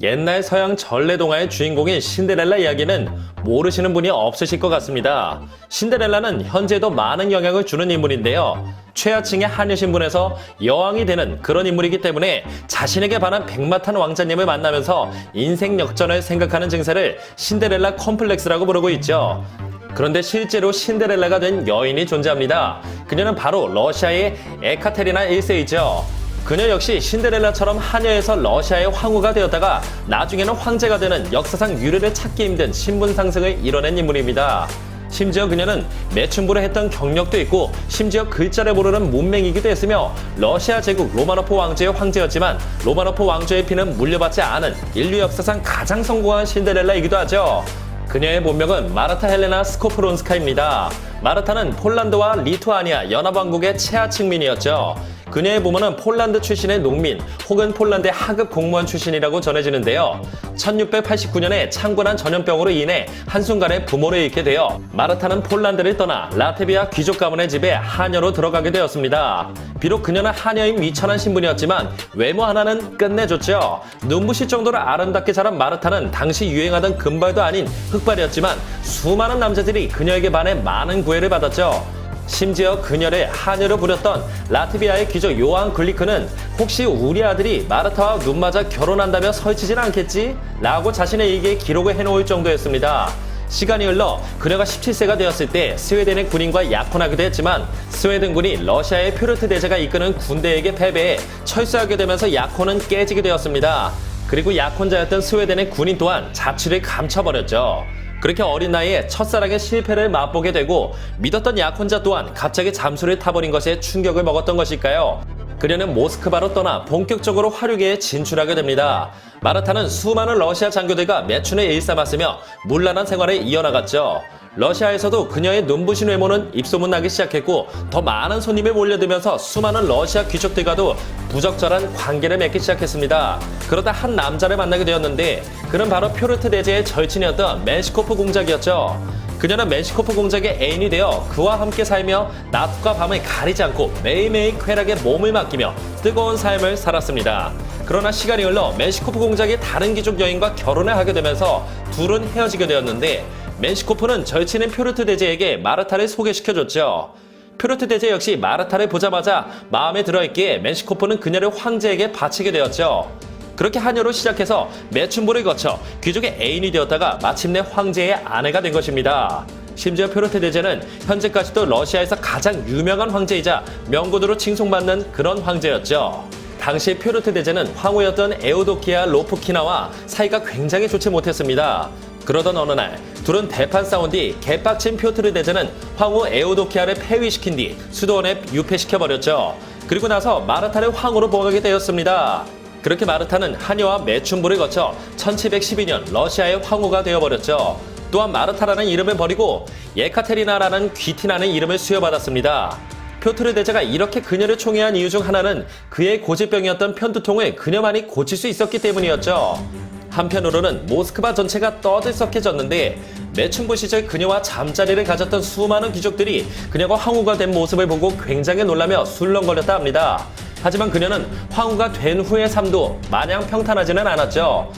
옛날 서양 전래동화의 주인공인 신데렐라 이야기는 모르시는 분이 없으실 것 같습니다. 신데렐라는 현재도 많은 영향을 주는 인물인데요. 최하층의 하녀 신분에서 여왕이 되는 그런 인물이기 때문에 자신에게 반한 백마탄 왕자님을 만나면서 인생 역전을 생각하는 증세를 신데렐라 컴플렉스라고 부르고 있죠. 그런데 실제로 신데렐라가 된 여인이 존재합니다. 그녀는 바로 러시아의 에카테리나 1세이죠. 그녀 역시 신데렐라처럼 하녀에서 러시아의 황후가 되었다가 나중에는 황제가 되는 역사상 유례를 찾기 힘든 신분 상승을 이뤄낸 인물입니다. 심지어 그녀는 매춘부를 했던 경력도 있고 심지어 글자를 모르는 문맹이기도 했으며 러시아 제국 로마노프 왕조의 황제였지만 로마노프 왕조의 피는 물려받지 않은 인류 역사상 가장 성공한 신데렐라이기도 하죠. 그녀의 본명은 마르타 헬레나 스코프론스카입니다. 마르타는 폴란드와 리투아니아 연합왕국의 최하층민이었죠. 그녀의 부모는 폴란드 출신의 농민 혹은 폴란드의 하급 공무원 출신이라고 전해지는데요. 1689년에 창군한 전염병으로 인해 한순간에 부모를 잃게 되어 마르타는 폴란드를 떠나 라트비아 귀족 가문의 집에 하녀로 들어가게 되었습니다. 비록 그녀는 하녀인 미천한 신분이었지만 외모 하나는 끝내줬죠. 눈부실 정도로 아름답게 자란 마르타는 당시 유행하던 금발도 아닌 흑발이었지만 수많은 남자들이 그녀에게 반해 많은 구애를 받았죠. 심지어 그녀를 하녀로 부렸던 라트비아의 귀족 요한 글리크는 혹시 우리 아들이 마르타와 눈맞아 결혼한다며 설치진 않겠지? 라고 자신의 일기에 기록을 해놓을 정도였습니다. 시간이 흘러 그녀가 17세가 되었을 때 스웨덴의 군인과 약혼하기도 했지만 스웨덴군이 러시아의 퓨르트 대제가 이끄는 군대에게 패배해 철수하게 되면서 약혼은 깨지게 되었습니다. 그리고 약혼자였던 스웨덴의 군인 또한 자취를 감춰버렸죠. 그렇게 어린 나이에 첫사랑의 실패를 맛보게 되고 믿었던 약혼자 또한 갑자기 잠수를 타버린 것에 충격을 먹었던 것일까요? 그녀는 모스크바로 떠나 본격적으로 화류계에 진출하게 됩니다. 마르타는 수많은 러시아 장교들과 매춘을 일삼았으며 문란한 생활을 이어나갔죠. 러시아에서도 그녀의 눈부신 외모는 입소문나기 시작했고 더 많은 손님이 몰려들면서 수많은 러시아 귀족들과도 부적절한 관계를 맺기 시작했습니다. 그러다 한 남자를 만나게 되었는데 그는 바로 퓨르트 대제의 절친이었던 멘시코프 공작이었죠. 그녀는 멘시코프 공작의 애인이 되어 그와 함께 살며 낮과 밤을 가리지 않고 매일매일 쾌락에 몸을 맡기며 뜨거운 삶을 살았습니다. 그러나 시간이 흘러 멘시코프 공작이 다른 귀족 여인과 결혼을 하게 되면서 둘은 헤어지게 되었는데 멘시코프는 절친인 퓨르트 대제에게 마르타를 소개시켜줬죠. 퓨르트 대제 역시 마르타를 보자마자 마음에 들어있기에 멘시코프는 그녀를 황제에게 바치게 되었죠. 그렇게 하녀로 시작해서 매춘부를 거쳐 귀족의 애인이 되었다가 마침내 황제의 아내가 된 것입니다. 심지어 퓨르트 대제는 현재까지도 러시아에서 가장 유명한 황제이자 명군으로 칭송받는 그런 황제였죠. 당시 퓨르트 대제는 황후였던 에우도키아 로프키나와 사이가 굉장히 좋지 못했습니다. 그러던 어느 날 둘은 대판 싸운 뒤 개빡친 퓨르트 대제는 황후 에우도키아를 폐위시킨 뒤 수도원에 유폐시켜버렸죠. 그리고 나서 마르타를 황후로 보호하게 되었습니다. 그렇게 마르타는 하녀와 매춘부를 거쳐 1712년 러시아의 황후가 되어버렸죠. 또한 마르타라는 이름을 버리고 예카테리나라는 귀티나는 이름을 수여받았습니다. 퓨르트 대제가 이렇게 그녀를 총애한 이유 중 하나는 그의 고질병이었던 편두통을 그녀만이 고칠 수 있었기 때문이었죠. 한편으로는 모스크바 전체가 떠들썩해졌는데 매춘부 시절 그녀와 잠자리를 가졌던 수많은 귀족들이 그녀가 황후가 된 모습을 보고 굉장히 놀라며 술렁거렸다 합니다. 하지만 그녀는 황후가 된 후의 삶도 마냥 평탄하지는 않았죠.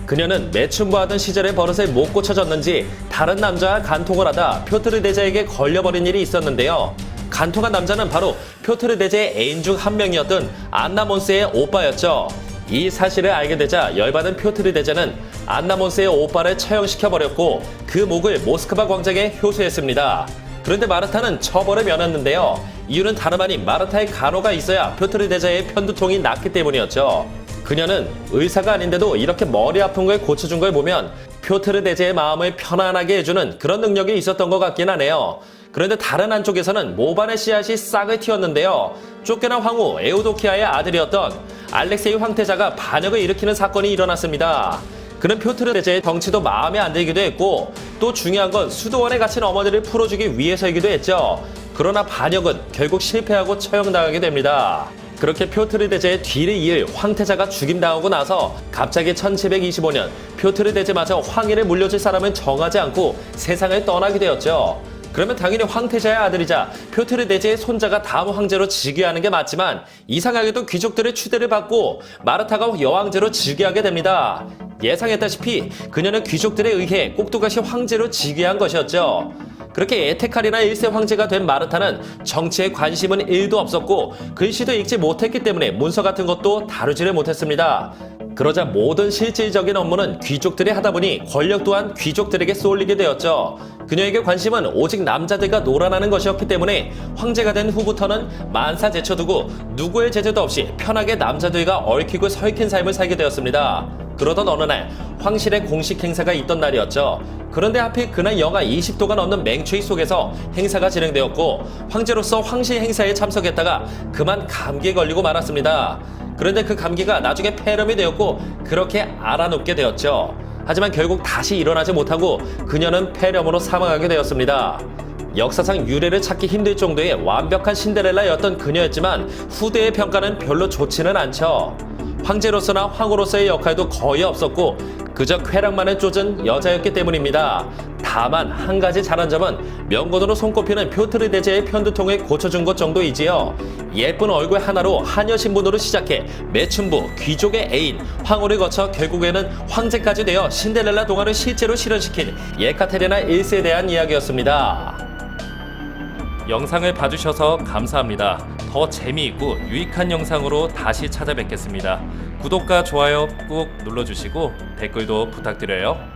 그녀는 매춘부하던 시절의 버릇을 못 고쳐졌는지 다른 남자와 간통을 하다 퓨르트 대제에게 걸려버린 일이 있었는데요. 간통한 남자는 바로 퓨르트 대제의 애인 중 한 명이었던 안나 몬스의 오빠였죠. 이 사실을 알게 되자 열받은 퓨르트 대제는 안나 몬스의 오빠를 처형시켜버렸고 그 목을 모스크바 광장에 효수했습니다. 그런데 마르타는 처벌을 면했는데요. 이유는 다름 아닌 마르타의 간호가 있어야 퓨르트 대제의 편두통이 낫기 때문이었죠. 그녀는 의사가 아닌데도 이렇게 머리 아픈 걸 고쳐준 걸 보면 퓨르트 대제의 마음을 편안하게 해주는 그런 능력이 있었던 것 같긴 하네요. 그런데 다른 한쪽에서는 모반의 씨앗이 싹을 틔웠는데요. 쫓겨난 황후 에우도키아의 아들이었던 알렉세이 황태자가 반역을 일으키는 사건이 일어났습니다. 그는 퓨르트 대제의 덩치도 마음에 안 들기도 했고 또 중요한 건 수도원에 갇힌 어머니를 풀어주기 위해서이기도 했죠. 그러나 반역은 결국 실패하고 처형당하게 됩니다. 그렇게 퓨르트 대제의 뒤를 이을 황태자가 죽임당하고 나서 갑자기 1725년 퓨르트 대제마저 황위를 물려줄 사람을 정하지 않고 세상을 떠나게 되었죠. 그러면 당연히 황태자의 아들이자 표트르 대제의 손자가 다음 황제로 즉위하는 게 맞지만 이상하게도 귀족들의 추대를 받고 마르타가 여왕제로 즉위하게 됩니다. 예상했다시피 그녀는 귀족들에 의해 꼭두각시 황제로 즉위한 것이었죠. 그렇게 에테칼이나 1세 황제가 된 마르타는 정치에 관심은 1도 없었고 글씨도 읽지 못했기 때문에 문서 같은 것도 다루지를 못했습니다. 그러자 모든 실질적인 업무는 귀족들이 하다 보니 권력 또한 귀족들에게 쏠리게 되었죠. 그녀에게 관심은 오직 남자들과 놀아나는 것이었기 때문에 황제가 된 후부터는 만사 제쳐두고 누구의 제재도 없이 편하게 남자들과 얽히고 설킨 삶을 살게 되었습니다. 그러던 어느 날 황실의 공식 행사가 있던 날이었죠. 그런데 하필 그날 영하 20도가 넘는 맹추위 속에서 행사가 진행되었고 황제로서 황실 행사에 참석했다가 그만 감기에 걸리고 말았습니다. 그런데 그 감기가 나중에 폐렴이 되었고 그렇게 알아눕게 되었죠. 하지만 결국 다시 일어나지 못하고 그녀는 폐렴으로 사망하게 되었습니다. 역사상 유래를 찾기 힘들 정도의 완벽한 신데렐라였던 그녀였지만 후대의 평가는 별로 좋지는 않죠. 황제로서나 황후로서의 역할도 거의 없었고 그저 쾌락만을 쫓은 여자였기 때문입니다. 다만 한 가지 잘한 점은 명군으로 손꼽히는 표트르 대제의 편두통을 고쳐준 것 정도이지요. 예쁜 얼굴 하나로 하녀 신분으로 시작해 매춘부, 귀족의 애인, 황후를 거쳐 결국에는 황제까지 되어 신데렐라 동화를 실제로 실현시킨 예카테리나 1세에 대한 이야기였습니다. 영상을 봐주셔서 감사합니다. 더 재미있고 유익한 영상으로 다시 찾아뵙겠습니다. 구독과 좋아요 꾹 눌러주시고 댓글도 부탁드려요.